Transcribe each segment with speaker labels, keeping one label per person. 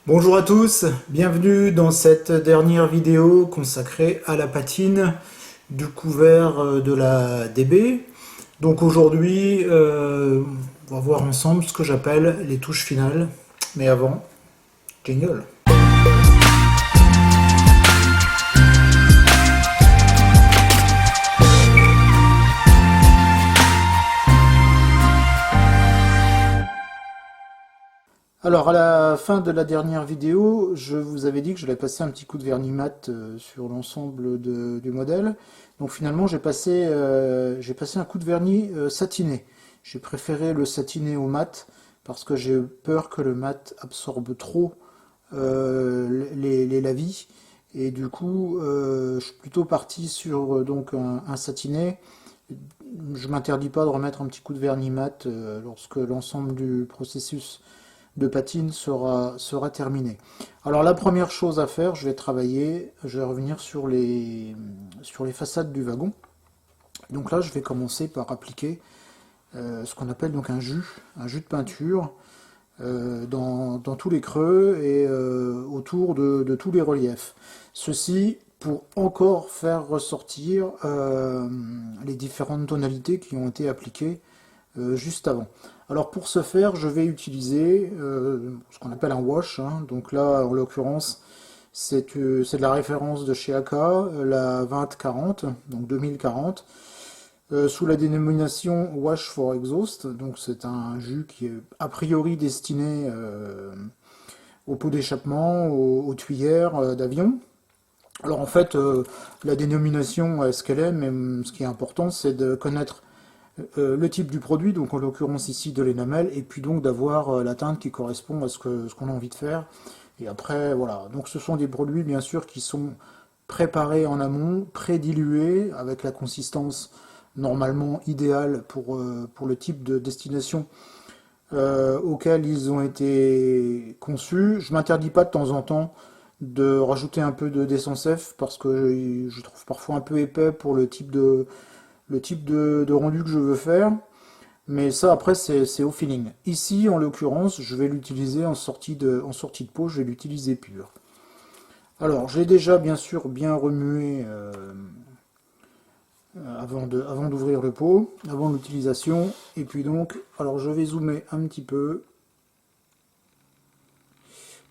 Speaker 1: Bonjour à tous, bienvenue dans cette dernière vidéo consacrée à la patine du couvert de la DB. Donc aujourd'hui, on va voir ensemble ce que j'appelle les touches finales. Mais avant, jingle. Alors à la fin de la dernière vidéo, je vous avais dit que j'allais passer un petit coup de vernis mat sur l'ensemble du modèle. Donc finalement j'ai passé un coup de vernis satiné. J'ai préféré le satiné au mat parce que j'ai peur que le mat absorbe trop les lavis. Et du coup, je suis plutôt parti sur donc un satiné. Je m'interdis pas de remettre un petit coup de vernis mat lorsque l'ensemble du processus de patine sera terminé. Alors la première chose à faire, je vais revenir sur les façades du wagon. Donc là, je vais commencer par appliquer ce qu'on appelle donc un jus de peinture dans tous les creux et autour de tous les reliefs. Ceci pour encore faire ressortir les différentes tonalités qui ont été appliquées juste avant. Alors pour ce faire, je vais utiliser ce qu'on appelle un wash. Donc là, en l'occurrence, c'est de la référence de chez AK, la 2040, donc 2040, sous la dénomination Wash for Exhaust. Donc c'est un jus qui est a priori destiné aux pots d'échappement, aux tuyères d'avion. Alors en fait, la dénomination est ce qu'elle est, mais ce qui est important, c'est de connaître le type du produit, donc en l'occurrence ici de l'énamel, et puis donc d'avoir la teinte qui correspond à ce qu'on a envie de faire. Et après, voilà. Donc ce sont des produits, bien sûr, qui sont préparés en amont, pré-dilués, avec la consistance normalement idéale pour le type de destination auquel ils ont été conçus. Je m'interdis pas de temps en temps de rajouter un peu d'essence F parce que je trouve parfois un peu épais pour le type de rendu que je veux faire. Mais ça, après, c'est au feeling. Ici, en l'occurrence, je vais l'utiliser en sortie de pot, je vais l'utiliser pur. Alors, j'ai déjà, bien sûr, bien remué avant d'ouvrir le pot, avant l'utilisation. Et puis donc, alors je vais zoomer un petit peu.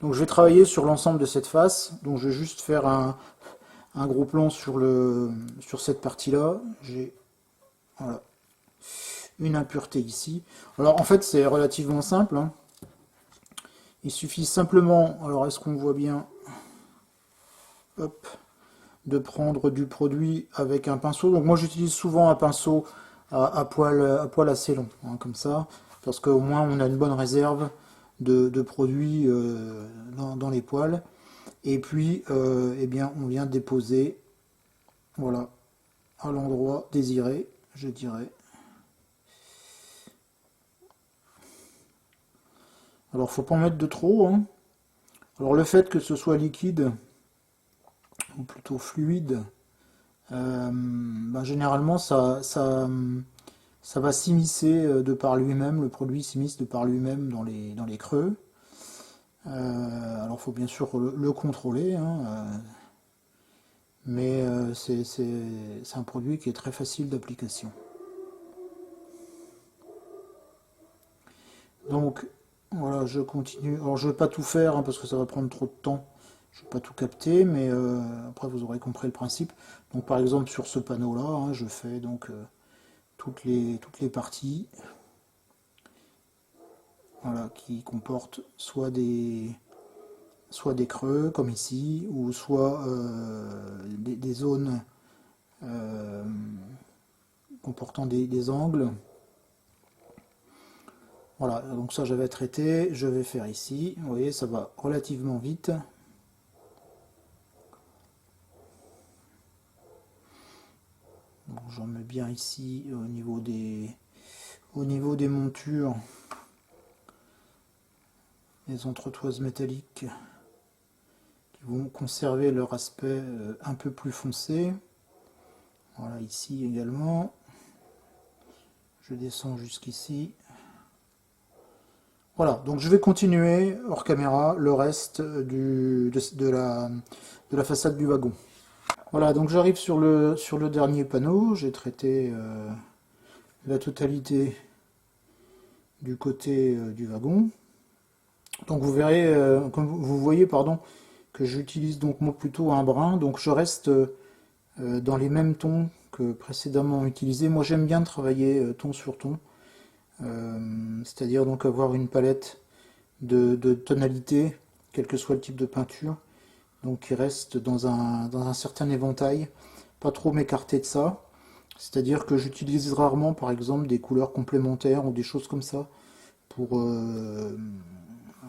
Speaker 1: Donc, je vais travailler sur l'ensemble de cette face. Donc, je vais juste faire un gros plan sur cette partie-là. J'ai voilà, une impureté ici. Alors, en fait, c'est relativement simple. Il suffit simplement, alors est-ce qu'on voit bien, hop, de prendre du produit avec un pinceau. Donc moi j'utilise souvent un pinceau à poil assez long, comme ça, parce qu'au moins on a une bonne réserve de produits dans les poils. Et puis, eh bien, on vient déposer, voilà, à l'endroit désiré, je dirais. Alors faut pas en mettre de trop. Alors le fait que ce soit liquide, ou plutôt fluide, généralement ça va s'immiscer de par lui-même, le produit s'immisce de par lui-même dans les creux. Alors il faut bien sûr le contrôler, mais c'est un produit qui est très facile d'application. Donc voilà, je continue. Alors je ne vais pas tout faire parce que ça va prendre trop de temps. Je ne vais pas tout capter, mais après vous aurez compris le principe. Donc par exemple sur ce panneau-là, je fais donc toutes les parties, voilà, qui comportent soit des creux comme ici, ou soit des zones euh, comportant des angles. Voilà, donc ça j'avais traité, je vais faire ici. Vous voyez, ça va relativement vite. Bon, j'en mets bien ici au niveau des montures, les entretoises métalliques qui vont conserver leur aspect un peu plus foncé. Voilà, ici également. Je descends jusqu'ici. Voilà, donc je vais continuer hors caméra le reste de la façade du wagon. Voilà, donc j'arrive sur le dernier panneau, j'ai traité la totalité du côté du wagon. Donc vous verrez, comme vous voyez, pardon, que j'utilise donc moi plutôt un brin, donc je reste dans les mêmes tons que précédemment utilisés. Moi j'aime bien travailler ton sur ton, c'est-à-dire donc avoir une palette de tonalités, quel que soit le type de peinture, donc qui reste dans un certain éventail, pas trop m'écarter de ça. C'est-à-dire que j'utilise rarement par exemple des couleurs complémentaires ou des choses comme ça pour,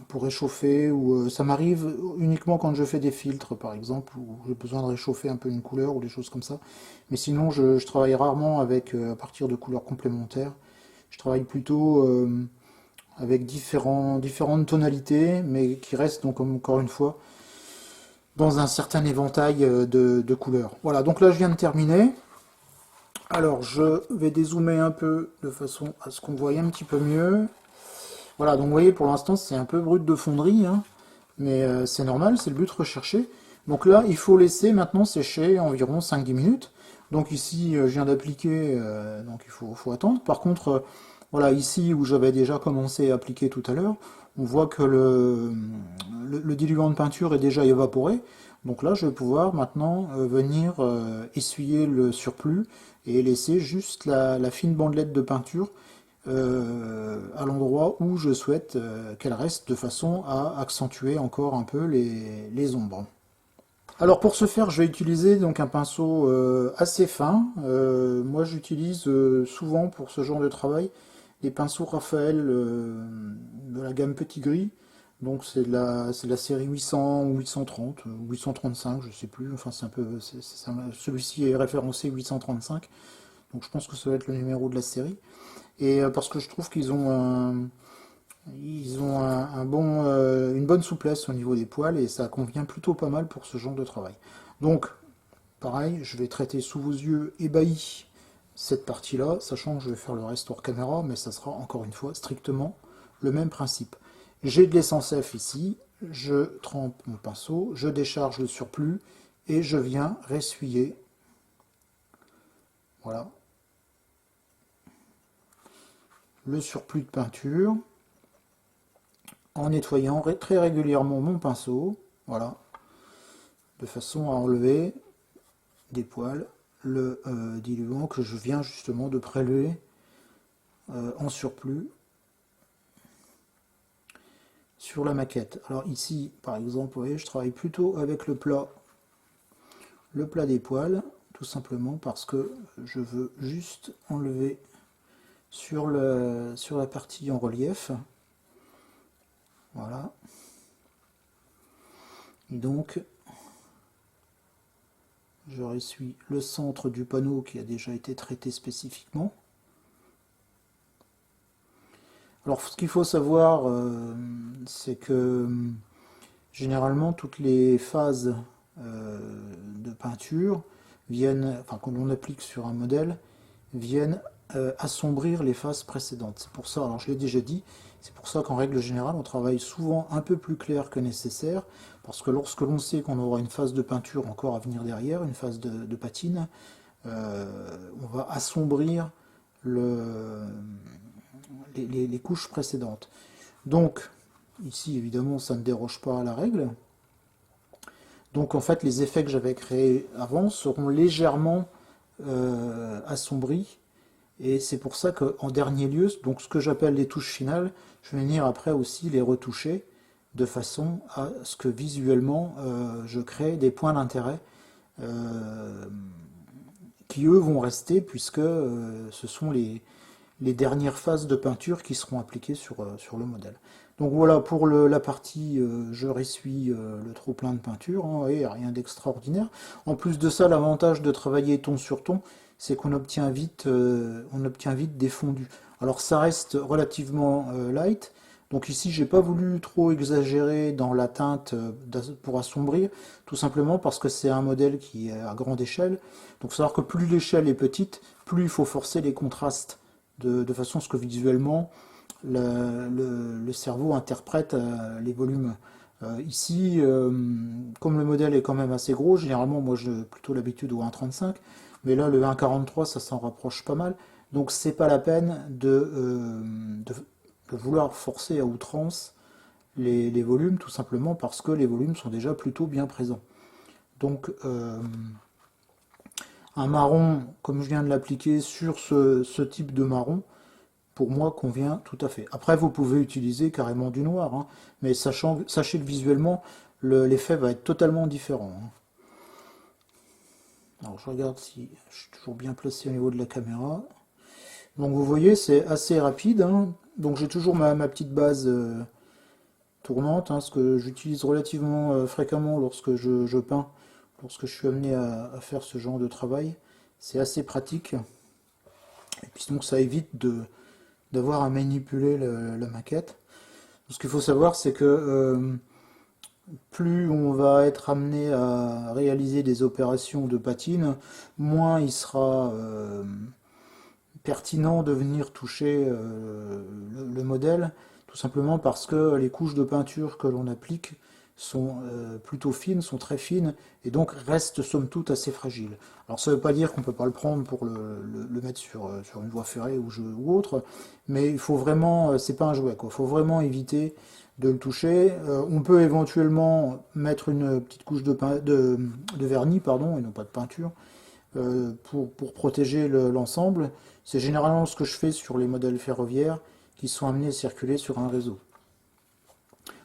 Speaker 1: pour réchauffer, ou ça m'arrive uniquement quand je fais des filtres par exemple, où j'ai besoin de réchauffer un peu une couleur ou des choses comme ça. Mais sinon je travaille rarement avec à partir de couleurs complémentaires. Je travaille plutôt avec différentes tonalités, mais qui restent donc encore une fois dans un certain éventail de couleurs. Voilà, donc là je viens de terminer. Alors je vais dézoomer un peu de façon à ce qu'on voie un petit peu mieux. Voilà, donc vous voyez pour l'instant c'est un peu brut de fonderie, hein, mais c'est normal, c'est le but recherché. Donc là il faut laisser maintenant sécher environ 5-10 minutes. Donc ici je viens d'appliquer, donc faut attendre. Par contre, voilà, ici où j'avais déjà commencé à appliquer tout à l'heure, on voit que le diluant de peinture est déjà évaporé. Donc là, je vais pouvoir maintenant venir essuyer le surplus et laisser juste la fine bandelette de peinture à l'endroit où je souhaite qu'elle reste, de façon à accentuer encore un peu les ombres. Alors pour ce faire, je vais utiliser donc un pinceau assez fin. Moi, j'utilise souvent pour ce genre de travail des pinceaux Raphaël de la gamme Petit Gris. Donc c'est de la série 800 ou 830 ou 835, je sais plus. Enfin c'est un peu, celui-ci est référencé 835. Donc je pense que ça va être le numéro de la série. Et parce que je trouve qu'ils ont une bonne souplesse au niveau des poils et ça convient plutôt pas mal pour ce genre de travail. Donc, pareil, je vais traiter sous vos yeux ébahis cette partie-là, sachant que je vais faire le reste hors caméra, mais ça sera encore une fois strictement le même principe. J'ai de l'essence F ici, je trempe mon pinceau, je décharge le surplus et je viens ressuyer. Voilà. Le surplus de peinture en nettoyant très régulièrement mon pinceau, voilà, de façon à enlever des poils le diluant que je viens justement de prélever en surplus sur la maquette. Alors ici, par exemple, vous voyez, je travaille plutôt avec le plat des poils, tout simplement parce que je veux juste enlever sur la partie en relief. Voilà. Et donc, je ressuie le centre du panneau qui a déjà été traité spécifiquement. Alors, ce qu'il faut savoir, c'est que généralement, toutes les phases de peinture viennent, enfin, quand on applique sur un modèle, viennent assombrir les phases précédentes. C'est pour ça, alors je l'ai déjà dit, c'est pour ça qu'en règle générale, on travaille souvent un peu plus clair que nécessaire, parce que lorsque l'on sait qu'on aura une phase de peinture encore à venir derrière, une phase de patine, on va assombrir les couches précédentes. Donc, ici, évidemment, ça ne déroge pas à la règle. Donc, en fait, les effets que j'avais créés avant seront légèrement assombris. Et c'est pour ça qu'en dernier lieu, donc ce que j'appelle les touches finales, je vais venir après aussi les retoucher de façon à ce que visuellement je crée des points d'intérêt qui eux vont rester puisque ce sont les dernières phases de peinture qui seront appliquées sur le modèle. Donc voilà pour la partie je ressuie le trop plein de peinture, hein, et rien d'extraordinaire. En plus de ça, l'avantage de travailler ton sur ton, c'est qu'on obtient vite des fondus. Alors ça reste relativement light. Donc ici, j'ai pas voulu trop exagérer dans la teinte pour assombrir, tout simplement parce que c'est un modèle qui est à grande échelle. Donc il faut savoir que plus l'échelle est petite, plus il faut forcer les contrastes de façon à ce que visuellement le cerveau interprète les volumes. Ici, comme le modèle est quand même assez gros, généralement moi j'ai plutôt l'habitude au 1,35, mais là le 1,43 ça s'en rapproche pas mal, donc c'est pas la peine de vouloir forcer à outrance les volumes, tout simplement parce que les volumes sont déjà plutôt bien présents. Donc un marron, comme je viens de l'appliquer sur ce type de marron, pour moi convient tout à fait. Après, vous pouvez utiliser carrément du noir, hein, mais sachez que visuellement, l'effet va être totalement différent, hein. Alors je regarde si je suis toujours bien placé au niveau de la caméra. Donc vous voyez, c'est assez rapide, hein. Donc j'ai toujours ma petite base tournante, hein, ce que j'utilise relativement fréquemment lorsque je peins, lorsque je suis amené à faire ce genre de travail. C'est assez pratique. Et puis donc ça évite d'avoir à manipuler la maquette. Ce qu'il faut savoir, c'est que plus on va être amené à réaliser des opérations de patine, moins il sera pertinent de venir toucher le modèle, tout simplement parce que les couches de peinture que l'on applique sont plutôt fines, sont très fines, et donc restent somme toute assez fragiles. Alors ça ne veut pas dire qu'on ne peut pas le prendre pour le mettre sur une voie ferrée ou autre, mais il faut vraiment, c'est pas un jouet, quoi. Il faut vraiment éviter de le toucher. On peut éventuellement mettre une petite couche de vernis, pardon, et non pas de peinture, pour protéger l'ensemble. C'est généralement ce que je fais sur les modèles ferroviaires qui sont amenés à circuler sur un réseau.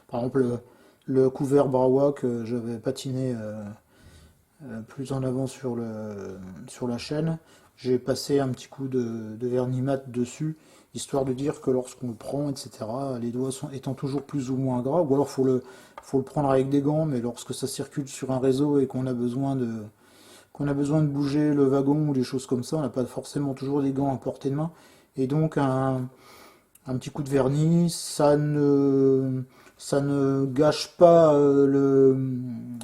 Speaker 1: Par exemple, le couvert Brawa que j'avais patiné plus en avant sur la chaîne, j'ai passé un petit coup de vernis mat dessus, histoire de dire que lorsqu'on le prend, etc., les doigts étant toujours plus ou moins gras, ou alors faut le prendre avec des gants, mais lorsque ça circule sur un réseau et qu'on a besoin de bouger le wagon ou des choses comme ça, on n'a pas forcément toujours des gants à portée de main. Et donc un petit coup de vernis, ça ne gâche pas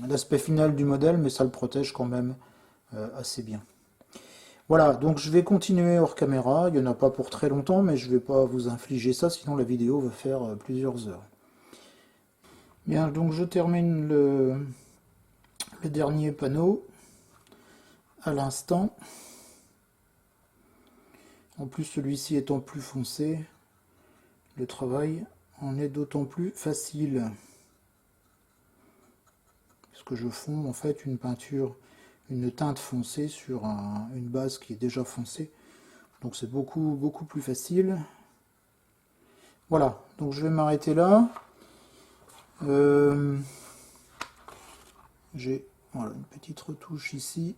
Speaker 1: l'aspect final du modèle, mais ça le protège quand même assez bien. Voilà, donc je vais continuer hors caméra, il n'y en a pas pour très longtemps, mais je ne vais pas vous infliger ça, sinon la vidéo va faire plusieurs heures. Bien, donc je termine le dernier panneau à l'instant. En plus, celui-ci étant plus foncé, le travail en est d'autant plus facile. Parce que je fonds en fait une peinture, une teinte foncée sur une base qui est déjà foncée. Donc c'est beaucoup plus facile. Voilà, donc je vais m'arrêter là. J'ai voilà, une petite retouche ici.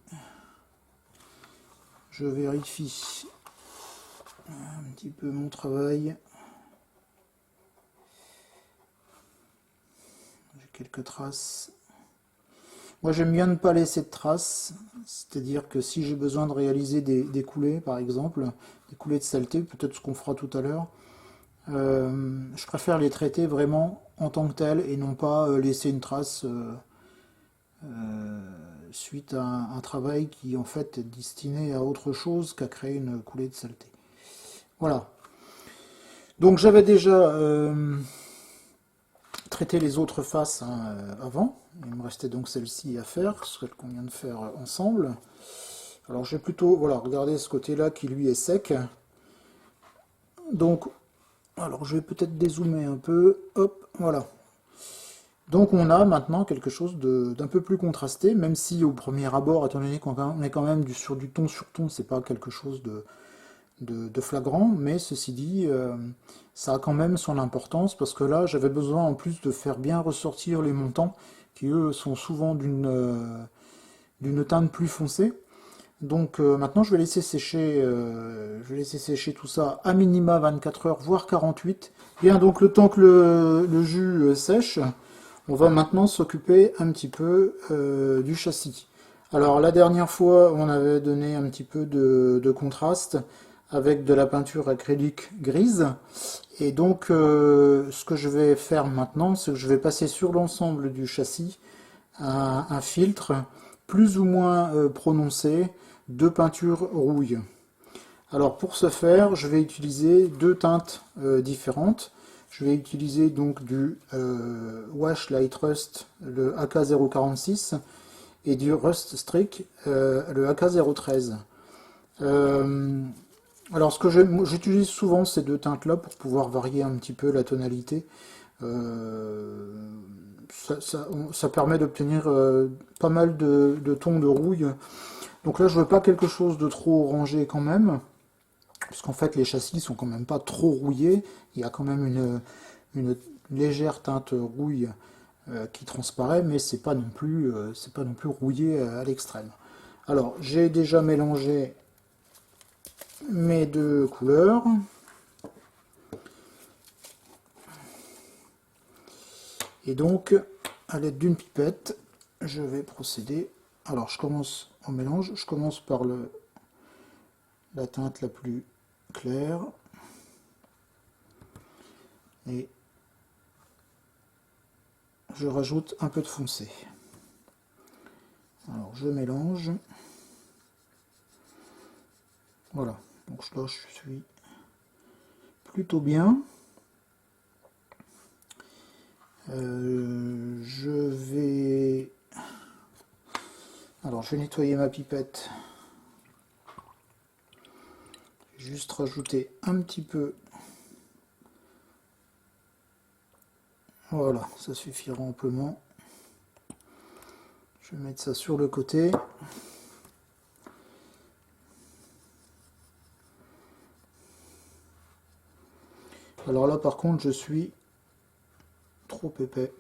Speaker 1: Je vérifie un petit peu mon travail. J'ai quelques traces. Moi j'aime bien ne pas laisser de traces, c'est-à-dire que si j'ai besoin de réaliser des coulées par exemple, des coulées de saleté, peut-être ce qu'on fera tout à l'heure, je préfère les traiter vraiment en tant que telles et non pas laisser une trace suite à un travail qui en fait est destiné à autre chose qu'à créer une coulée de saleté. Voilà. Donc j'avais déjà traité les autres faces hein, avant. Il me restait donc celle-ci à faire, celle qu'on vient de faire ensemble. Alors j'ai plutôt, voilà, regardez ce côté-là qui lui est sec. Donc, alors je vais peut-être dézoomer un peu. Hop, voilà. Donc on a maintenant quelque chose d'un peu plus contrasté, même si au premier abord, étant donné qu'on est quand même sur du ton sur ton, c'est pas quelque chose de flagrant, mais ceci dit, ça a quand même son importance, parce que là, j'avais besoin en plus de faire bien ressortir les montants, qui eux sont souvent d'une teinte plus foncée. Donc maintenant, je vais laisser sécher tout ça à minima 24 heures, voire 48. Bien, donc le temps que le jus sèche, on va maintenant s'occuper un petit peu du châssis. Alors la dernière fois, on avait donné un petit peu de contraste avec de la peinture acrylique grise. Et donc ce que je vais faire maintenant, c'est que je vais passer sur l'ensemble du châssis un filtre plus ou moins prononcé de peinture rouille. Alors pour ce faire, je vais utiliser deux teintes différentes. Je vais utiliser donc du Wash Light Rust, le AK046, et du Rust Streak, le AK013. Alors ce que j'utilise souvent ces deux teintes-là pour pouvoir varier un petit peu la tonalité. Euh, ça permet d'obtenir pas mal de tons de rouille. Donc là, je veux pas quelque chose de trop orangé quand même, parce qu'en fait, les châssis sont quand même pas trop rouillés. Il y a quand même une légère teinte rouille qui transparaît, mais c'est pas non plus rouillé à l'extrême. Alors, j'ai déjà mélangé mes deux couleurs. Et donc, à l'aide d'une pipette, je vais procéder. Alors, je commence en mélange. Je commence par la teinte la plus claire. Et je rajoute un peu de foncé. Alors, je mélange. Voilà. Donc là, je suis plutôt bien. Je vais... Alors, je vais nettoyer ma pipette. Juste rajouter un petit peu. Voilà, ça suffira amplement. Je vais mettre ça sur le côté. Alors là, par contre, je suis trop épais.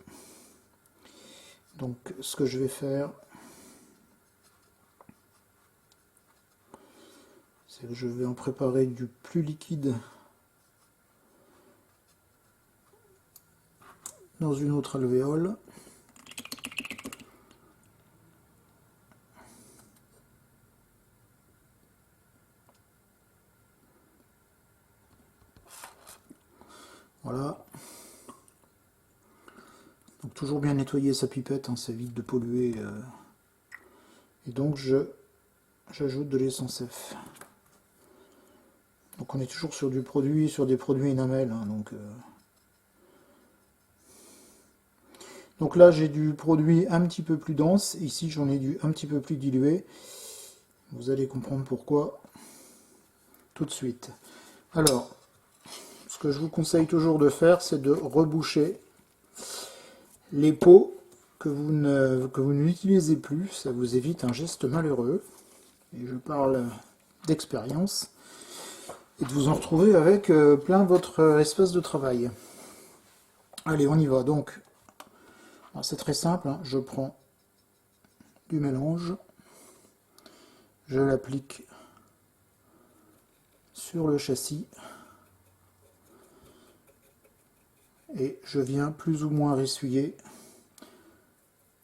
Speaker 1: Donc, ce que je vais faire, c'est que je vais en préparer du plus liquide dans une autre alvéole. Voilà. Donc toujours bien nettoyer sa pipette, hein, ça évite de polluer. Et donc j'ajoute de l'essence F. Donc on est toujours sur des produits enamel. Hein, donc là j'ai du produit un petit peu plus dense. Ici j'en ai du un petit peu plus dilué. Vous allez comprendre pourquoi tout de suite. Alors, ce que je vous conseille toujours de faire, c'est de reboucher les pots que vous n'utilisez plus. Ça vous évite un geste malheureux. Et je parle d'expérience. Et de vous en retrouver avec plein votre espace de travail. Allez, on y va. Donc, c'est très simple. Hein. Je prends du mélange. Je l'applique sur le châssis. Et je viens plus ou moins essuyer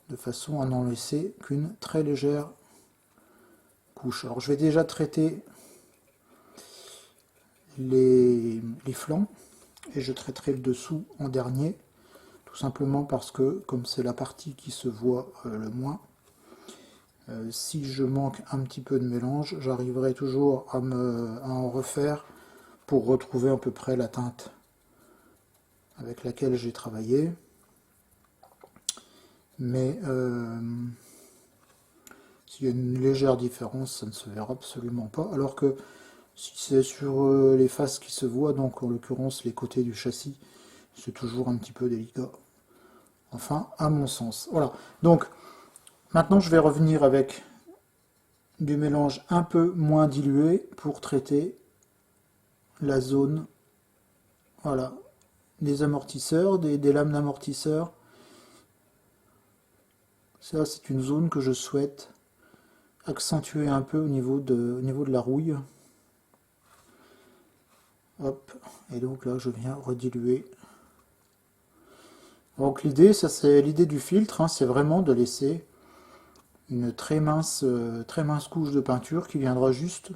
Speaker 1: de façon à n'en laisser qu'une très légère couche. Alors je vais déjà traiter les flancs et je traiterai le dessous en dernier, tout simplement parce que comme c'est la partie qui se voit le moins, si je manque un petit peu de mélange, j'arriverai toujours à en refaire pour retrouver à peu près la teinte avec laquelle j'ai travaillé. Mais s'il y a une légère différence, ça ne se verra absolument pas. Alors que si c'est sur les faces qui se voient, donc en l'occurrence les côtés du châssis, c'est toujours un petit peu délicat. Enfin, à mon sens. Voilà. Donc, maintenant je vais revenir avec du mélange un peu moins dilué pour traiter la zone, voilà, des amortisseurs, des lames d'amortisseurs. Ça, c'est une zone que je souhaite accentuer un peu au niveau de la rouille. Hop, et donc là, je viens rediluer. Donc l'idée, ça c'est l'idée du filtre, hein, c'est vraiment de laisser une très mince couche de peinture qui viendra juste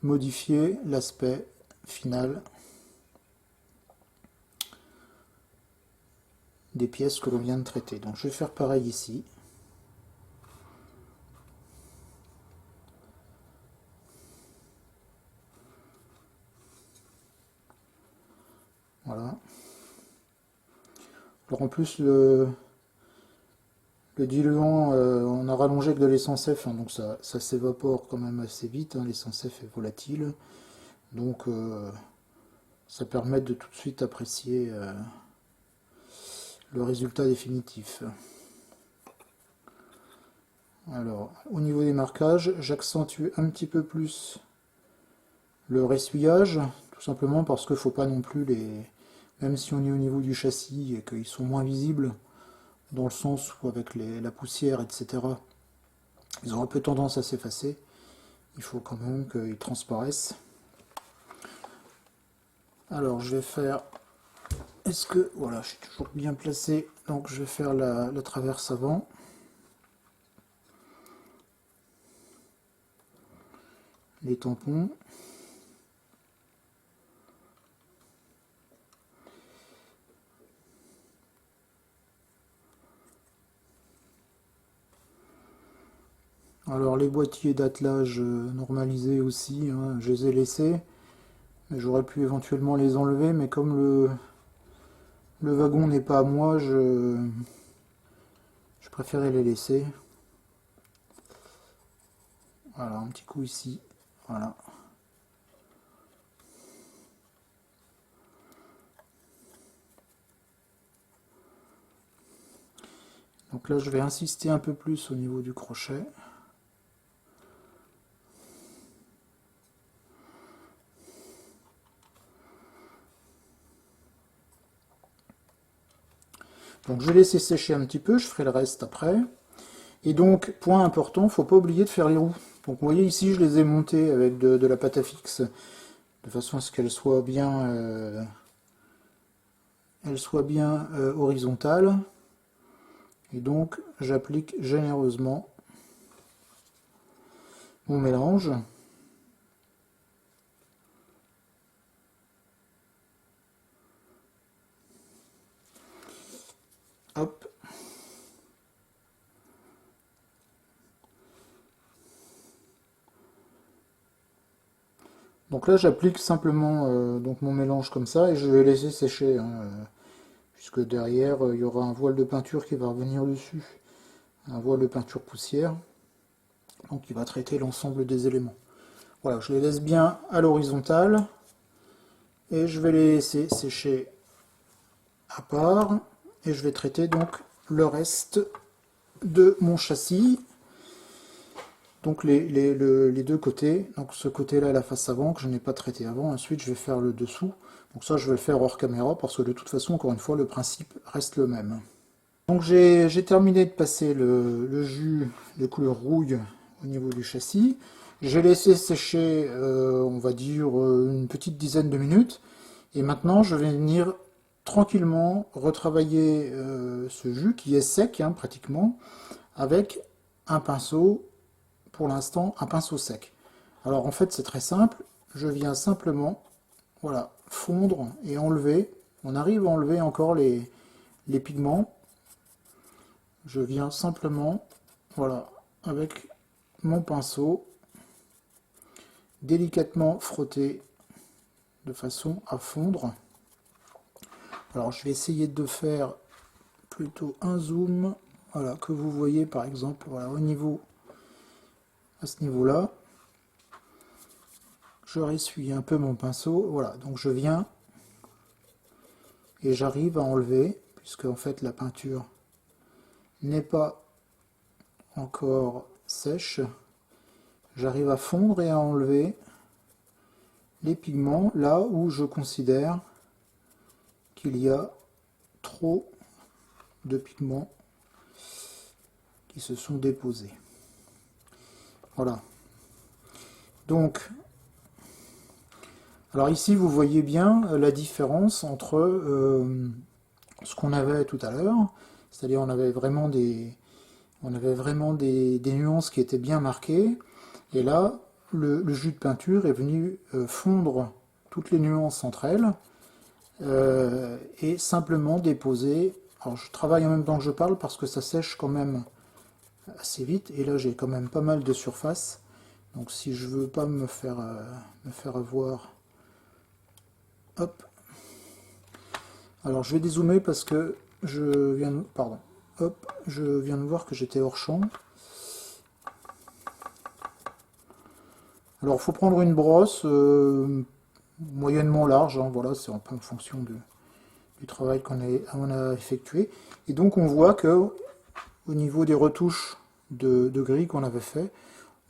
Speaker 1: modifier l'aspect final des pièces que l'on vient de traiter. Donc je vais faire pareil ici. Alors en plus, le diluant, on a rallongé avec de l'essence F, hein, donc ça s'évapore quand même assez vite, hein, l'essence F est volatile. Donc ça permet de tout de suite apprécier le résultat définitif. Alors, au niveau des marquages, j'accentue un petit peu plus le ressuyage, tout simplement parce qu'il ne faut pas non plus même si on est au niveau du châssis et qu'ils sont moins visibles, dans le sens où avec la poussière, etc., ils ont un peu tendance à s'effacer. Il faut quand même qu'ils transparaissent. Alors, je vais faire... Est-ce que... Voilà, je suis toujours bien placé, donc je vais faire la traverse avant. Les tampons. Alors les boîtiers d'attelage normalisés aussi, hein, je les ai laissés. J'aurais pu éventuellement les enlever, mais comme le wagon n'est pas à moi, je préférais les laisser. Voilà, un petit coup ici. Voilà. Donc là, je vais insister un peu plus au niveau du crochet. Donc je vais laisser sécher un petit peu, je ferai le reste après. Et donc, point important, il ne faut pas oublier de faire les roues. Donc vous voyez ici, je les ai montées avec de la pâte à fixe, de façon à ce qu'elles soient bien, horizontales. Et donc, j'applique généreusement mon mélange. Hop. Donc là, j'applique simplement donc mon mélange comme ça et je vais laisser sécher, hein, puisque derrière, il y aura un voile de peinture qui va revenir dessus. Un voile de peinture poussière. Donc il va traiter l'ensemble des éléments. Voilà, je les laisse bien à l'horizontale et je vais les laisser sécher à part et je vais traiter donc le reste de mon châssis. Donc les deux côtés, donc ce côté-là, la face avant, que je n'ai pas traité avant, ensuite je vais faire le dessous. Donc ça je vais le faire hors caméra, parce que de toute façon, encore une fois, le principe reste le même. Donc j'ai terminé de passer le jus de couleur rouille au niveau du châssis. J'ai laissé sécher, on va dire, une petite dizaine de minutes. Et maintenant, je vais venir tranquillement retravailler ce jus qui est sec, hein, pratiquement, avec un pinceau, pour l'instant, un pinceau sec. Alors en fait, c'est très simple. Je viens simplement, voilà, fondre et enlever. On arrive à enlever encore les pigments. Je viens simplement, voilà, avec mon pinceau, délicatement frotter de façon à fondre. Alors je vais essayer de faire plutôt un zoom, voilà, que vous voyez par exemple, voilà, à ce niveau-là. Je ressuie un peu mon pinceau, voilà, donc je viens et j'arrive à enlever, puisque en fait la peinture n'est pas encore sèche. J'arrive à fondre et à enlever les pigments là où je considère qu'il y a trop de pigments qui se sont déposés. Voilà. Donc, alors ici vous voyez bien la différence entre ce qu'on avait tout à l'heure, c'est-à-dire on avait vraiment des nuances qui étaient bien marquées, et là le jus de peinture est venu fondre toutes les nuances entre elles et simplement déposer. Alors je travaille en même temps que je parle parce que ça sèche quand même assez vite, et là j'ai quand même pas mal de surface, donc si je veux pas me faire avoir, hop. Alors je vais dézoomer parce que pardon, hop, je viens de voir que j'étais hors champ. Alors, il faut prendre une brosse moyennement large, hein, voilà, c'est un peu en fonction du travail on a effectué. Et donc, on voit que au niveau des retouches de gris qu'on avait fait,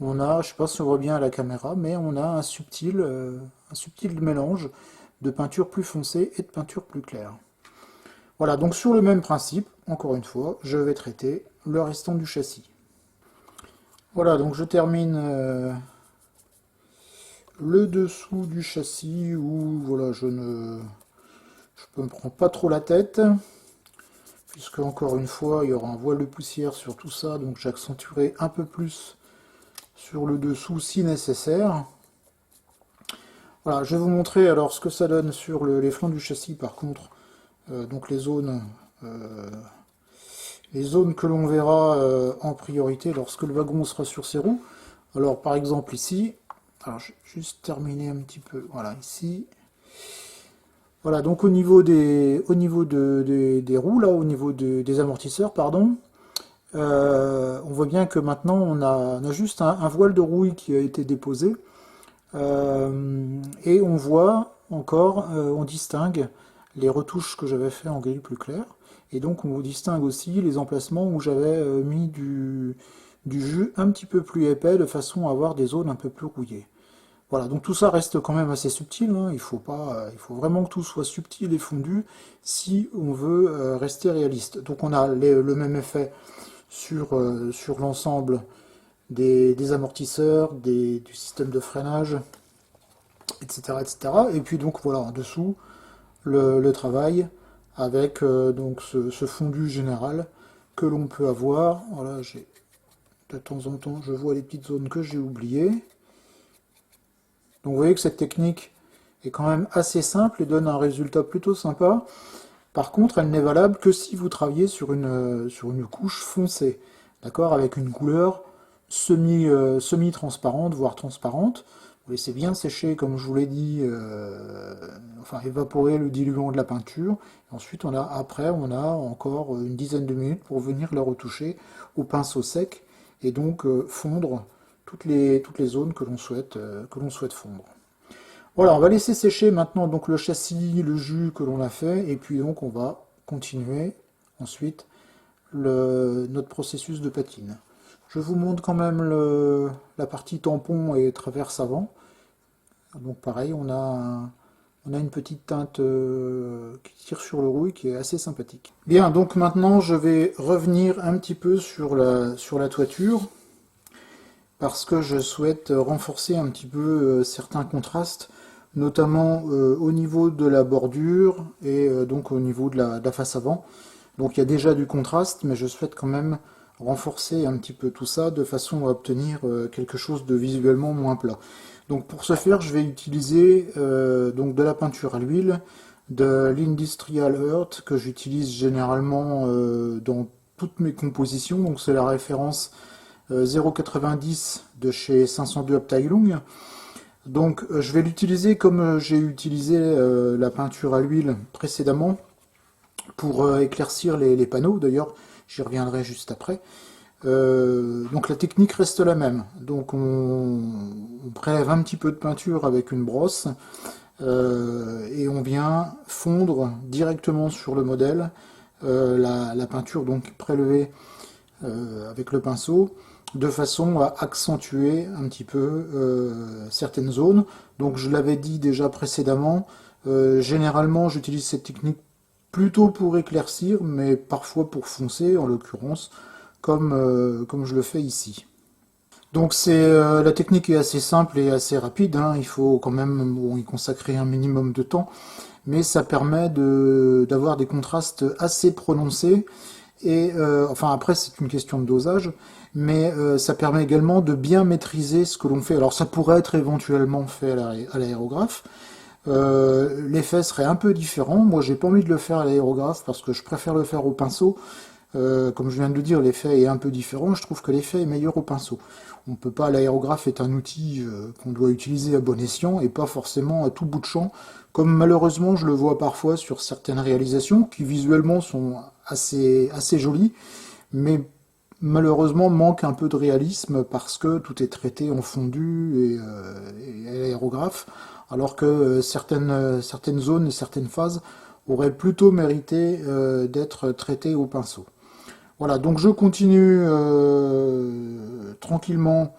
Speaker 1: on a, je ne sais pas si on voit bien à la caméra, mais on a un subtil mélange de peinture plus foncée et de peinture plus claire. Voilà, donc sur le même principe, encore une fois, je vais traiter le restant du châssis. Voilà, donc je termine le dessous du châssis où voilà, je me prends pas trop la tête, puisque encore une fois, il y aura un voile de poussière sur tout ça, donc j'accentuerai un peu plus sur le dessous si nécessaire. Voilà, je vais vous montrer alors ce que ça donne sur les flancs du châssis par contre, donc euh, les zones que l'on verra en priorité lorsque le wagon sera sur ses roues. Alors par exemple ici, alors je vais juste terminer un petit peu, voilà ici. Voilà, donc au niveau des roues, là, au niveau des amortisseurs, pardon, on voit bien que maintenant on a juste un voile de rouille qui a été déposé. Et on voit encore, on distingue les retouches que j'avais fait en gris plus clair. Et donc on distingue aussi les emplacements où j'avais mis du jus un petit peu plus épais de façon à avoir des zones un peu plus rouillées. Voilà, donc tout ça reste quand même assez subtil, hein. Il faut vraiment que tout soit subtil et fondu si on veut rester réaliste. Donc on a le même effet sur l'ensemble des amortisseurs, du système de freinage, etc., etc. Et puis donc voilà, en dessous, le travail avec donc ce fondu général que l'on peut avoir. Voilà, de temps en temps, je vois les petites zones que j'ai oubliées. Donc vous voyez que cette technique est quand même assez simple et donne un résultat plutôt sympa. Par contre, elle n'est valable que si vous travaillez sur une couche foncée, d'accord, avec une couleur semi-transparente, voire transparente. Vous laissez bien sécher, comme je vous l'ai dit, enfin évaporer le diluant de la peinture. Ensuite, après, on a encore une dizaine de minutes pour venir la retoucher au pinceau sec et donc fondre toutes les zones que l'on souhaite fondre. Voilà, on va laisser sécher maintenant donc le châssis, le jus que l'on a fait, et puis donc on va continuer ensuite notre processus de patine. Je vous montre quand même la partie tampon et traverse avant. Donc pareil, on a une petite teinte qui tire sur le rouille qui est assez sympathique. Bien, donc maintenant je vais revenir un petit peu sur la toiture parce que je souhaite renforcer un petit peu certains contrastes, notamment au niveau de la bordure et donc au niveau de la face avant. Donc il y a déjà du contraste, mais je souhaite quand même renforcer un petit peu tout ça de façon à obtenir quelque chose de visuellement moins plat. Donc pour ce faire, je vais utiliser donc de la peinture à l'huile, de l'Industrial Earth que j'utilise généralement dans toutes mes compositions. Donc c'est la référence 0,90 de chez 502 Abteilung. Donc je vais l'utiliser comme j'ai utilisé la peinture à l'huile précédemment pour éclaircir les panneaux. D'ailleurs, j'y reviendrai juste après. Donc la technique reste la même. Donc on prélève un petit peu de peinture avec une brosse et on vient fondre directement sur le modèle la peinture donc prélevée avec le pinceau de façon à accentuer un petit peu certaines zones. Donc je l'avais dit déjà précédemment, généralement j'utilise cette technique plutôt pour éclaircir, mais parfois pour foncer en l'occurrence, comme je le fais ici. Donc la technique est assez simple et assez rapide, hein. Il faut quand même y consacrer un minimum de temps, mais ça permet d'avoir des contrastes assez prononcés. Et enfin après c'est une question de dosage, mais ça permet également de bien maîtriser ce que l'on fait. Alors ça pourrait être éventuellement fait à l'aérographe. L'effet serait un peu différent. Moi j'ai pas envie de le faire à l'aérographe parce que je préfère le faire au pinceau. Comme je viens de le dire, l'effet est un peu différent. Je trouve que l'effet est meilleur au pinceau. On peut pas, l'aérographe est un outil qu'on doit utiliser à bon escient et pas forcément à tout bout de champ, comme malheureusement je le vois parfois sur certaines réalisations qui visuellement sont assez joli, mais malheureusement manque un peu de réalisme parce que tout est traité en fondu et à l'aérographe, alors que certaines zones et certaines phases auraient plutôt mérité d'être traitées au pinceau. Voilà, donc je continue tranquillement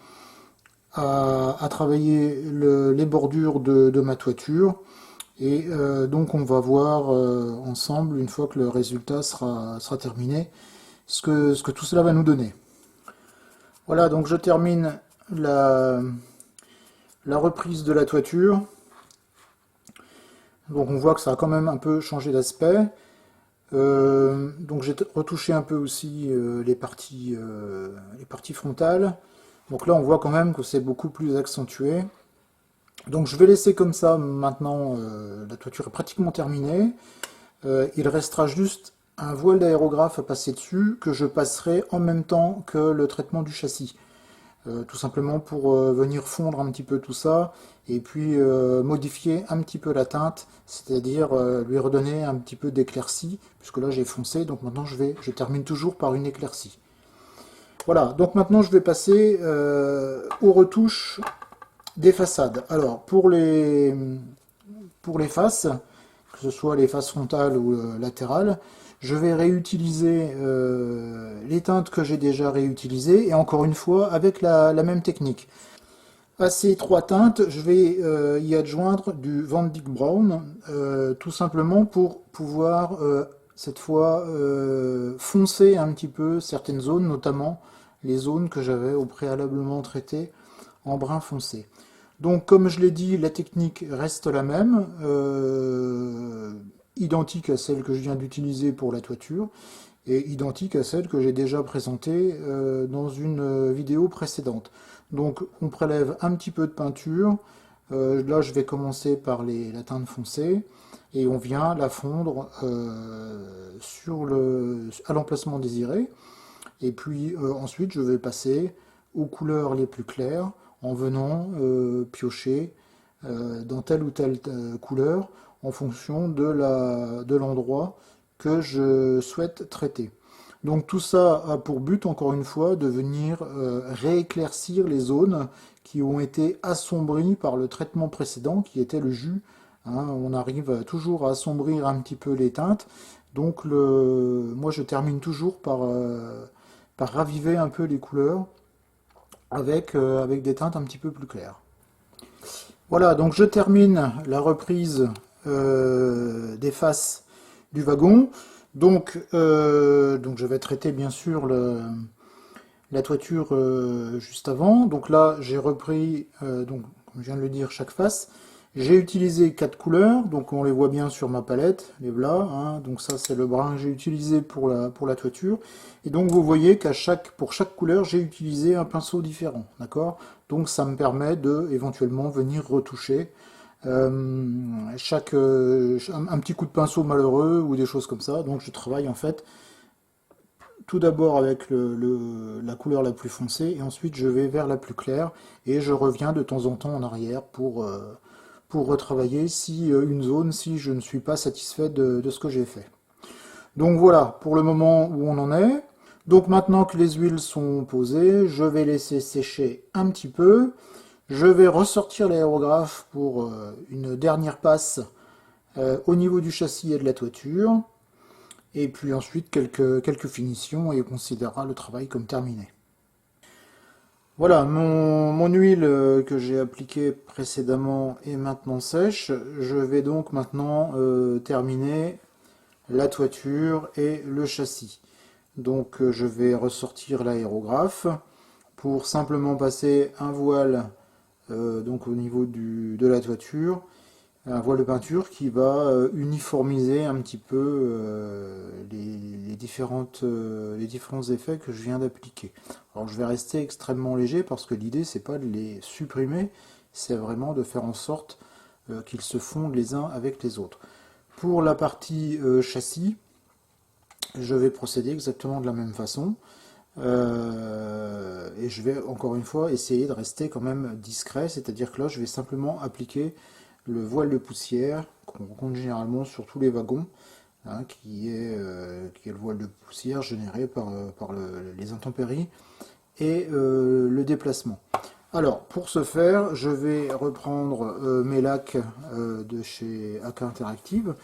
Speaker 1: à travailler les bordures de ma toiture. Et donc on va voir ensemble, une fois que le résultat sera terminé, ce que tout cela va nous donner. Voilà, donc je termine la, la reprise de la toiture. Donc on voit que ça a quand même un peu changé d'aspect. Donc j'ai retouché un peu aussi les parties frontales. Donc là on voit quand même que c'est beaucoup plus accentué. Donc je vais laisser comme ça maintenant, la toiture est pratiquement terminée. Il restera juste un voile d'aérographe à passer dessus que je passerai en même temps que le traitement du châssis. Tout simplement pour venir fondre un petit peu tout ça et puis modifier un petit peu la teinte, c'est-à-dire lui redonner un petit peu d'éclaircie, puisque là j'ai foncé, donc maintenant je termine toujours par une éclaircie. Voilà, donc maintenant je vais passer aux retouches des façades. Alors pour les faces, que ce soit les faces frontales ou latérales, je vais réutiliser les teintes que j'ai déjà réutilisées, et encore une fois avec la même technique. À ces trois teintes, je vais y adjoindre du Van Dyck Brown, tout simplement pour pouvoir cette fois foncer un petit peu certaines zones, notamment les zones que j'avais au préalablement traitées en brun foncé. Donc comme je l'ai dit, la technique reste la même, identique à celle que je viens d'utiliser pour la toiture, et identique à celle que j'ai déjà présentée dans une vidéo précédente. Donc on prélève un petit peu de peinture, là je vais commencer par la teinte foncée, et on vient la fondre à l'emplacement désiré, et puis ensuite je vais passer aux couleurs les plus claires en venant piocher dans telle ou telle couleur en fonction de l'endroit que je souhaite traiter. Donc tout ça a pour but, encore une fois, de venir rééclaircir les zones qui ont été assombries par le traitement précédent, qui était le jus. Hein. On arrive toujours à assombrir un petit peu les teintes. Donc moi je termine toujours par raviver un peu les couleurs avec des teintes un petit peu plus claires. Voilà, donc je termine la reprise des faces du wagon. Donc je vais traiter bien sûr la toiture juste avant. Donc là, j'ai repris, donc, comme je viens de le dire, chaque face. J'ai utilisé quatre couleurs, donc on les voit bien sur ma palette, les blas. Hein. Donc ça, c'est le brun que j'ai utilisé pour la toiture. Et donc vous voyez pour chaque couleur, j'ai utilisé un pinceau différent. D'accord? Donc ça me permet de éventuellement venir retoucher un petit coup de pinceau malheureux ou des choses comme ça. Donc je travaille en fait tout d'abord avec la couleur la plus foncée et ensuite je vais vers la plus claire et je reviens de temps en temps en arrière pour retravailler une zone si je ne suis pas satisfait de ce que j'ai fait. Donc voilà pour le moment où on en est. Donc maintenant que les huiles sont posées, je vais laisser sécher un petit peu. Je vais ressortir l'aérographe pour une dernière passe au niveau du châssis et de la toiture. Et puis ensuite quelques finitions et on considérera le travail comme terminé. Voilà, mon huile que j'ai appliquée précédemment est maintenant sèche. Je vais donc maintenant terminer la toiture et le châssis. Donc je vais ressortir l'aérographe pour simplement passer un voile donc au niveau de la toiture, un voile de peinture qui va uniformiser un petit peu les différents effets que je viens d'appliquer. Alors je vais rester extrêmement léger parce que l'idée c'est pas de les supprimer, c'est vraiment de faire en sorte qu'ils se fondent les uns avec les autres. Pour la partie châssis, je vais procéder exactement de la même façon. Et je vais encore une fois essayer de rester quand même discret, c'est-à-dire que là je vais simplement appliquer le voile de poussière qu'on rencontre généralement sur tous les wagons, hein, qui est le voile de poussière généré par les intempéries et le déplacement. Alors, pour ce faire, je vais reprendre mes lacs de chez AK Interactive.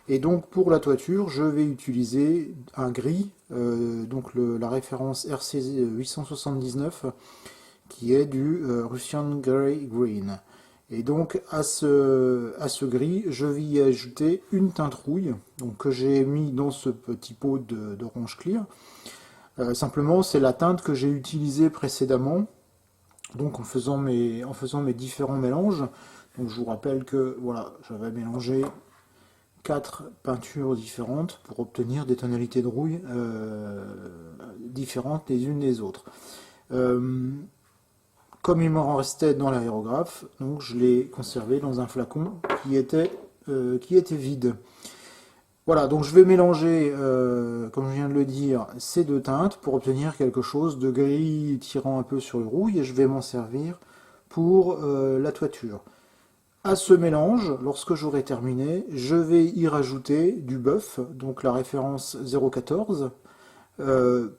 Speaker 1: Et donc, pour la toiture, je vais utiliser un gris, donc la référence RC 879, qui est du Russian Grey Green. Et donc, à ce gris, je vais y ajouter une teinte rouille, donc, que j'ai mis dans ce petit pot d'orange clear. Simplement, c'est la teinte que j'ai utilisée précédemment, donc en faisant mes différents mélanges. Donc je vous rappelle que voilà, j'avais mélangé 4 peintures différentes pour obtenir des tonalités de rouille différentes les unes des autres. Comme il m'en restait dans l'aérographe, donc je l'ai conservé dans un flacon qui était vide. Voilà, donc je vais mélanger, comme je viens de le dire, ces deux teintes pour obtenir quelque chose de gris tirant un peu sur le rouille et je vais m'en servir pour la toiture. À ce mélange, lorsque j'aurai terminé, je vais y rajouter du bœuf, donc la référence 0,14,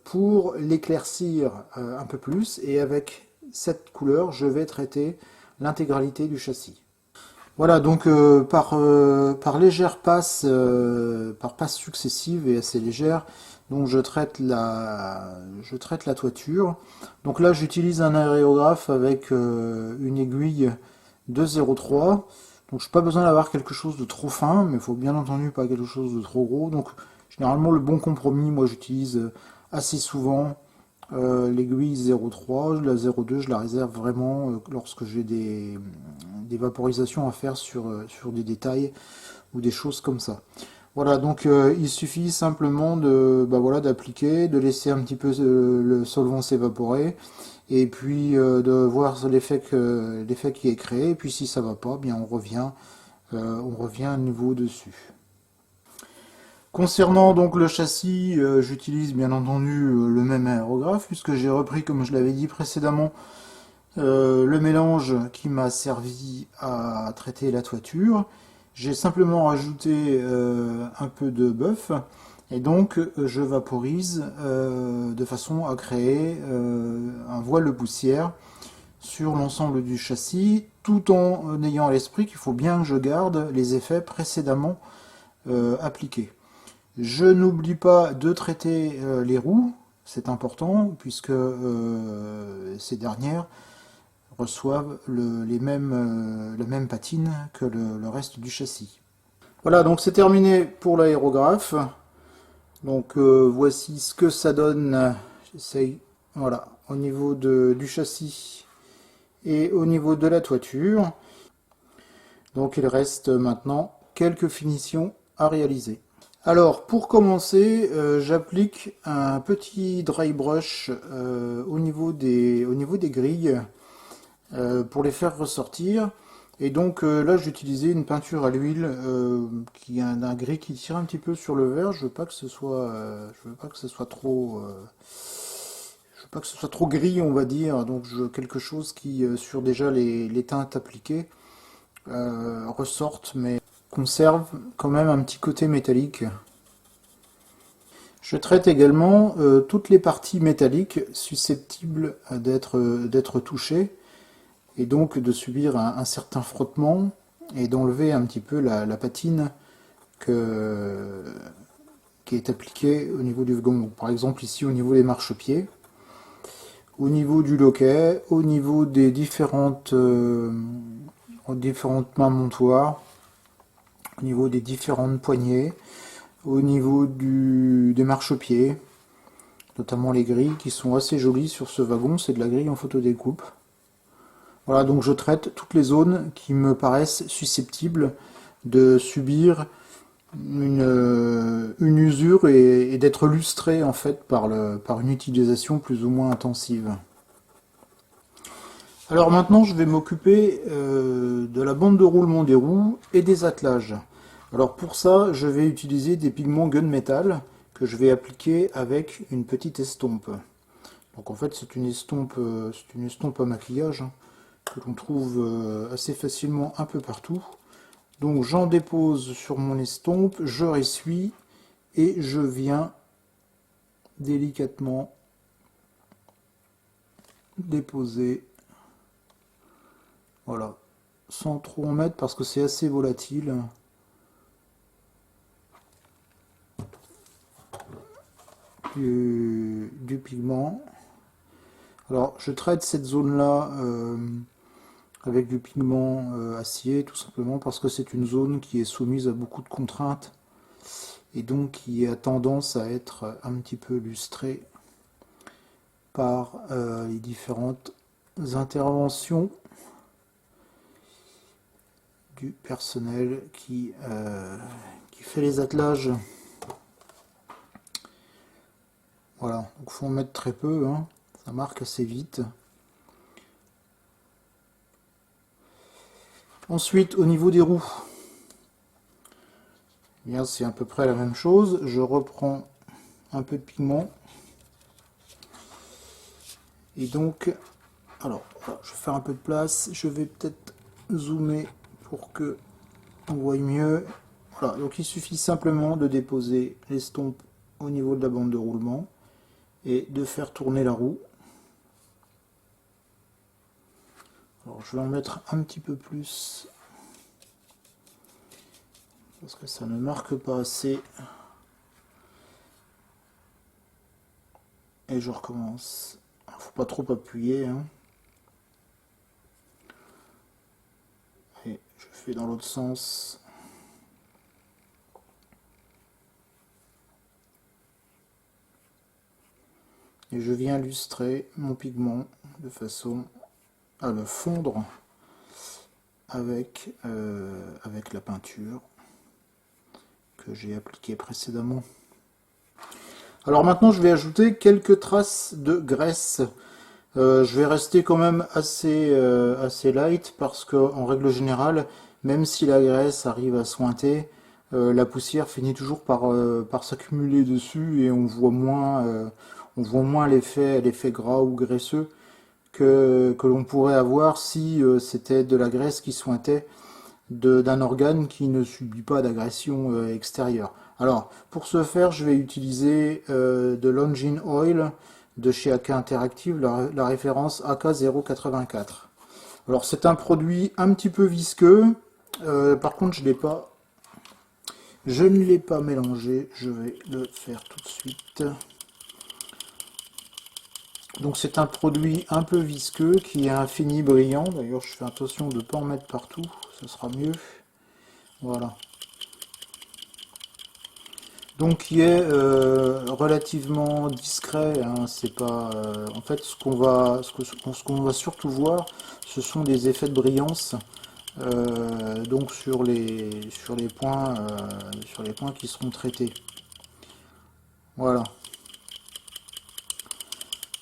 Speaker 1: pour l'éclaircir un peu plus et avec cette couleur, je vais traiter l'intégralité du châssis. Voilà, donc par légères passes, par passes successives et assez légères, donc je traite la toiture. Donc là, j'utilise un aérographe avec une aiguille de 0,3. Donc je n'ai pas besoin d'avoir quelque chose de trop fin, mais il faut bien entendu pas quelque chose de trop gros. Donc généralement, le bon compromis, moi j'utilise assez souvent l'aiguille 0,3, la 0,2 je la réserve vraiment lorsque j'ai des vaporisations à faire sur des détails ou des choses comme ça. Voilà, donc il suffit simplement voilà, d'appliquer, de laisser un petit peu le solvant s'évaporer et puis de voir l'effet qui est créé. Et puis si ça va pas, bien on revient à nouveau dessus. Concernant donc le châssis, j'utilise bien entendu le même aérographe puisque j'ai repris, comme je l'avais dit précédemment, le mélange qui m'a servi à traiter la toiture. J'ai simplement rajouté un peu de bœuf et donc je vaporise de façon à créer un voile de poussière sur l'ensemble du châssis tout en ayant à l'esprit qu'il faut bien que je garde les effets précédemment appliqués. Je n'oublie pas de traiter les roues, c'est important puisque ces dernières reçoivent la même patine que le reste du châssis. Voilà, donc c'est terminé pour l'aérographe. Donc voici ce que ça donne. J'essaye, voilà, au niveau du châssis et au niveau de la toiture. Donc il reste maintenant quelques finitions à réaliser. Alors pour commencer, j'applique un petit dry brush au niveau des grilles pour les faire ressortir. Et donc là j'ai utilisé une peinture à l'huile qui a un gris qui tire un petit peu sur le vert. Je veux pas que ce soit trop je veux pas que ce soit trop gris, on va dire. Donc quelque chose qui sur déjà les teintes appliquées ressortent mais conserve quand même un petit côté métallique. Je traite également toutes les parties métalliques susceptibles d'être touchées et donc de subir un certain frottement et d'enlever un petit peu la patine qui est appliquée au niveau du wagon. Donc, par exemple ici au niveau des marchepieds, au niveau du loquet, au niveau des différentes mains montoirs, au niveau des différentes poignées, au niveau des marchepieds, notamment les grilles qui sont assez jolies sur ce wagon, c'est de la grille en photodécoupe. Voilà, donc je traite toutes les zones qui me paraissent susceptibles de subir une usure et d'être lustrées en fait par une utilisation plus ou moins intensive. Alors maintenant je vais m'occuper de la bande de roulement des roues et des attelages. Alors pour ça je vais utiliser des pigments gunmetal que je vais appliquer avec une petite estompe. Donc en fait c'est une estompe à maquillage que l'on trouve assez facilement un peu partout. Donc j'en dépose sur mon estompe, je ressuie et je viens délicatement déposer, voilà, sans trop en mettre parce que c'est assez volatile. Du pigment. Alors je traite cette zone là avec du pigment acier tout simplement parce que c'est une zone qui est soumise à beaucoup de contraintes et donc qui a tendance à être un petit peu lustrée par les différentes interventions du personnel qui fait les attelages. Voilà, donc il faut en mettre très peu, hein. Ça marque assez vite. Ensuite, au niveau des roues, eh bien c'est à peu près la même chose. Je reprends un peu de pigment. Et donc, alors, voilà, je vais faire un peu de place. Je vais peut-être zoomer pour que on voit mieux. Voilà, donc il suffit simplement de déposer l'estompe au niveau de la bande de roulement et de faire tourner la roue. Alors je vais en mettre un petit peu plus parce que ça ne marque pas assez. Et je recommence. Faut pas trop appuyer, hein. Et je fais dans l'autre sens. Et je viens lustrer mon pigment de façon à le fondre avec, avec la peinture que j'ai appliquée précédemment. Alors maintenant je vais ajouter quelques traces de graisse. Je vais rester quand même assez light parce que en règle générale, même si la graisse arrive à sointer, la poussière finit toujours par s'accumuler dessus et on voit moins l'effet gras ou graisseux que l'on pourrait avoir si c'était de la graisse qui sointait d'un organe qui ne subit pas d'agression extérieure. Alors, pour ce faire, je vais utiliser de l'Engine Oil de chez AK Interactive, la référence AK084. Alors, c'est un produit un petit peu visqueux. Par contre, je ne l'ai pas mélangé. Je vais le faire tout de suite. Donc, c'est un produit un peu visqueux qui est un fini brillant. D'ailleurs, je fais attention de ne pas en mettre partout. Ce sera mieux. Voilà. Donc qui est relativement discret, hein, c'est pas en fait ce qu'on va surtout voir, ce sont des effets de brillance donc sur les points qui seront traités. Voilà.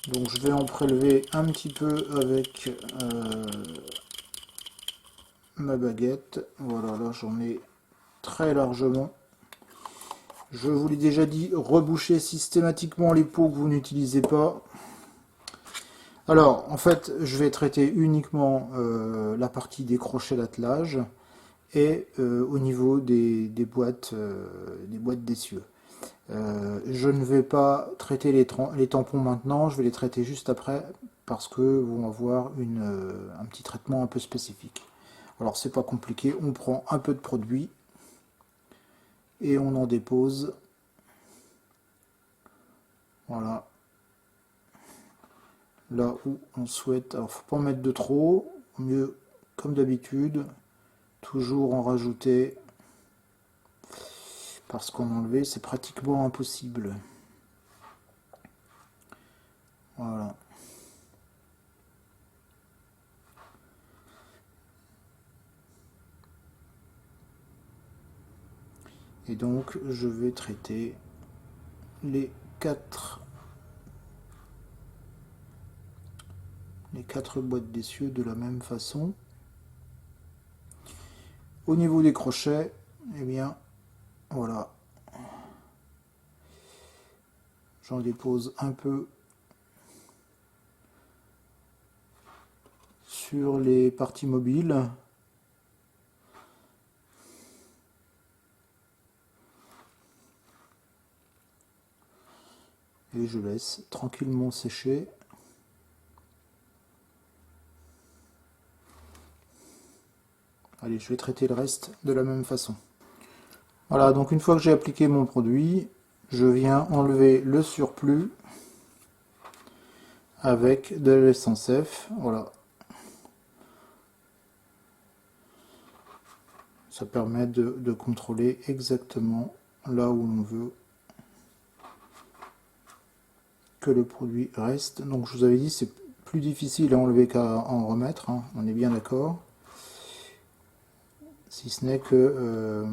Speaker 1: Donc je vais en prélever un petit peu avec ma baguette. Voilà, là j'en ai très largement. Je vous l'ai déjà dit, rebouchez systématiquement les pots que vous n'utilisez pas. Alors, en fait, je vais traiter uniquement la partie des crochets d'attelage et au niveau des boîtes d'essieu. Je ne vais pas traiter les tampons maintenant, je vais les traiter juste après parce que vont avoir un petit traitement un peu spécifique. Alors, c'est pas compliqué, on prend un peu de produit et on en dépose. Voilà. Là où on souhaite. Alors, faut pas en mettre de trop. Mieux, comme d'habitude, toujours en rajouter. Parce qu'en enlever, c'est pratiquement impossible. Voilà. Et donc, je vais traiter les quatre boîtes d'essieu de la même façon. Au niveau des crochets, eh bien, voilà. J'en dépose un peu sur les parties mobiles. et je laisse tranquillement sécher. Allez, je vais traiter le reste de la même façon. Voilà, donc une fois que j'ai appliqué mon produit, je viens enlever le surplus avec de l'essence F. Voilà. Ça permet de contrôler exactement là où l'on veut que le produit reste. Donc je vous avais dit, c'est plus difficile à enlever qu'à en remettre, hein, on est bien d'accord. Si ce n'est que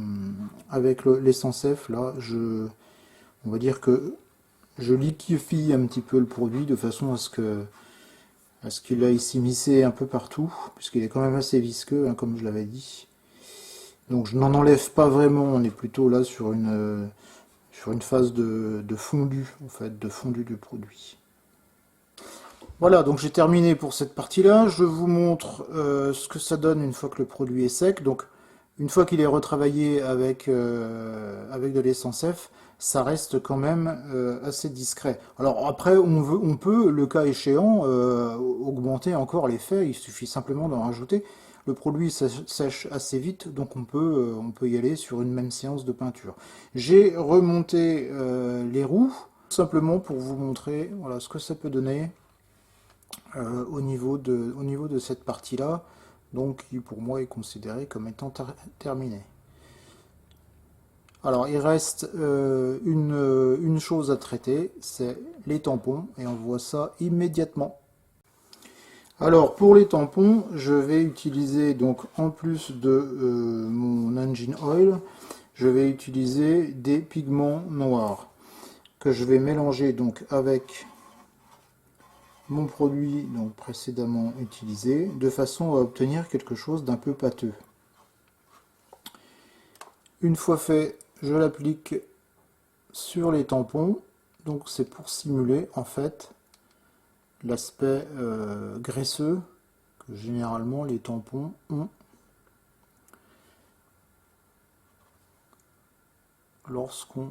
Speaker 1: avec l'essence F, là, on va dire que je liquéfie un petit peu le produit de façon à ce qu'il aille s'immiscer un peu partout, puisqu'il est quand même assez visqueux, hein, comme je l'avais dit. Donc je n'en enlève pas vraiment, on est plutôt là sur une phase de fondu, en fait, de fondu du produit. Voilà, donc j'ai terminé pour cette partie-là. Je vous montre ce que ça donne une fois que le produit est sec. Donc une fois qu'il est retravaillé avec de l'essence F, ça reste quand même assez discret. Alors après, on peut, le cas échéant, augmenter encore l'effet. Il suffit simplement d'en rajouter. Le produit sèche assez vite, donc on peut y aller sur une même séance de peinture. J'ai remonté les roues, simplement pour vous montrer voilà, ce que ça peut donner au niveau de cette partie-là, donc qui pour moi est considérée comme étant terminée. Alors il reste une chose à traiter, c'est les tampons, et on voit ça immédiatement. Alors pour les tampons, je vais utiliser donc en plus de mon engine oil, je vais utiliser des pigments noirs que je vais mélanger donc avec mon produit donc précédemment utilisé, de façon à obtenir quelque chose d'un peu pâteux. Une fois fait, je l'applique sur les tampons, donc c'est pour simuler en fait l'aspect graisseux que généralement les tampons ont lorsqu'on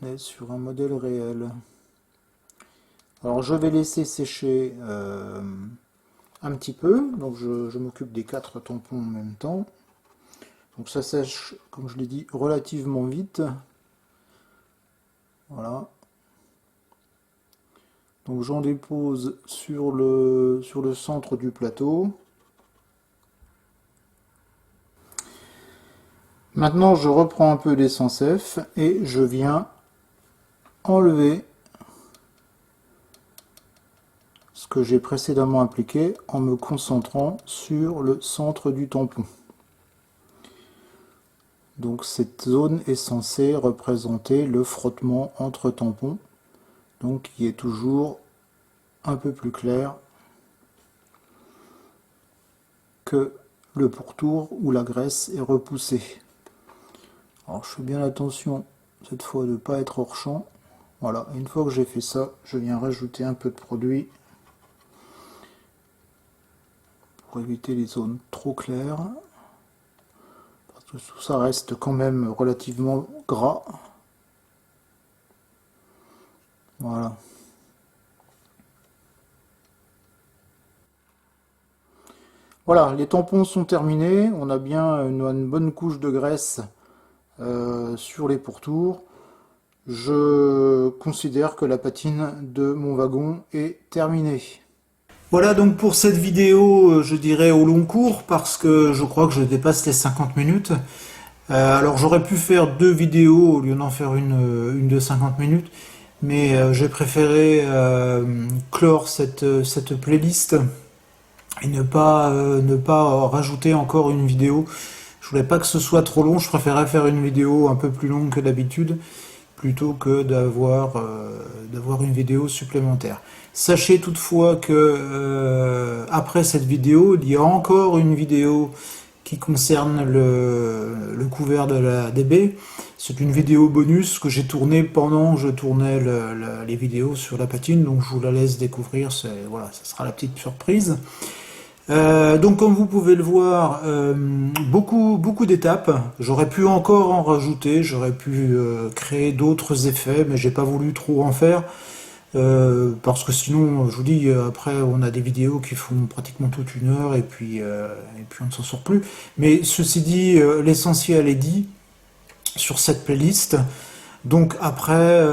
Speaker 1: est sur un modèle réel. Alors je vais laisser sécher un petit peu, donc je m'occupe des 4 tampons en même temps. Donc ça sèche, comme je l'ai dit, relativement vite. Voilà. Donc j'en dépose sur le centre du plateau. Maintenant je reprends un peu d'essence F et je viens enlever ce que j'ai précédemment appliqué en me concentrant sur le centre du tampon. Donc cette zone est censée représenter le frottement entre tampons, donc qui est toujours un peu plus clair que le pourtour où la graisse est repoussée. Alors je fais bien attention cette fois de ne pas être hors champ. Voilà, une fois que j'ai fait ça, je viens rajouter un peu de produit pour éviter les zones trop claires. Parce que tout ça reste quand même relativement gras. Voilà. Voilà, les tampons sont terminés. On a bien une bonne couche de graisse sur les pourtours. Je considère que la patine de mon wagon est terminée. Voilà donc pour cette vidéo, je dirais au long cours, parce que je crois que je dépasse les 50 minutes. Alors j'aurais pu faire 2 vidéos au lieu d'en faire une de 50 minutes, mais j'ai préféré clore cette playlist et ne pas rajouter encore une vidéo. Je voulais pas que ce soit trop long, je préférais faire une vidéo un peu plus longue que d'habitude, plutôt que d'avoir une vidéo supplémentaire. Sachez toutefois que après cette vidéo, il y a encore une vidéo qui concerne le couvert de la DB. C'est une vidéo bonus que j'ai tournée pendant que je tournais les vidéos sur la patine, donc je vous la laisse découvrir, voilà, ça sera la petite surprise. Donc comme vous pouvez le voir, beaucoup d'étapes. J'aurais pu encore en rajouter, j'aurais pu créer d'autres effets, mais j'ai pas voulu trop en faire. Parce que sinon, je vous dis, après, on a des vidéos qui font pratiquement toute une heure et puis on ne s'en sort plus. Mais ceci dit, l'essentiel est dit sur cette playlist. Donc après,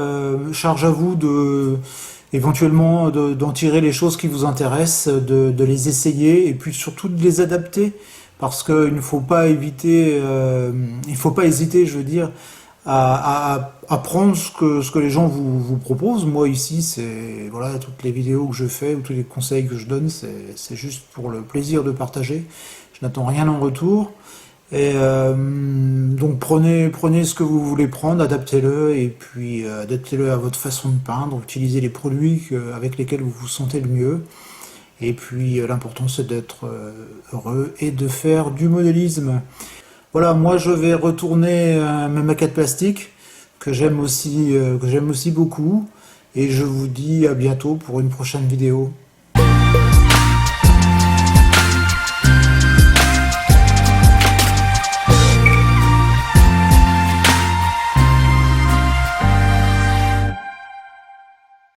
Speaker 1: charge à vous de éventuellement d'en tirer les choses qui vous intéressent, de les essayer et puis surtout de les adapter parce qu'il ne faut pas éviter, il faut pas hésiter, je veux dire, à prendre ce que les gens vous proposent. Moi ici, c'est voilà, toutes les vidéos que je fais ou tous les conseils que je donne, c'est juste pour le plaisir de partager. Je n'attends rien en retour. Et donc prenez ce que vous voulez prendre, adaptez-le et puis adaptez-le à votre façon de peindre, utilisez les produits avec lesquels vous vous sentez le mieux. Et puis l'important c'est d'être heureux et de faire du modélisme. Voilà, moi je vais retourner ma maquette plastique que j'aime aussi beaucoup et je vous dis à bientôt pour une prochaine vidéo.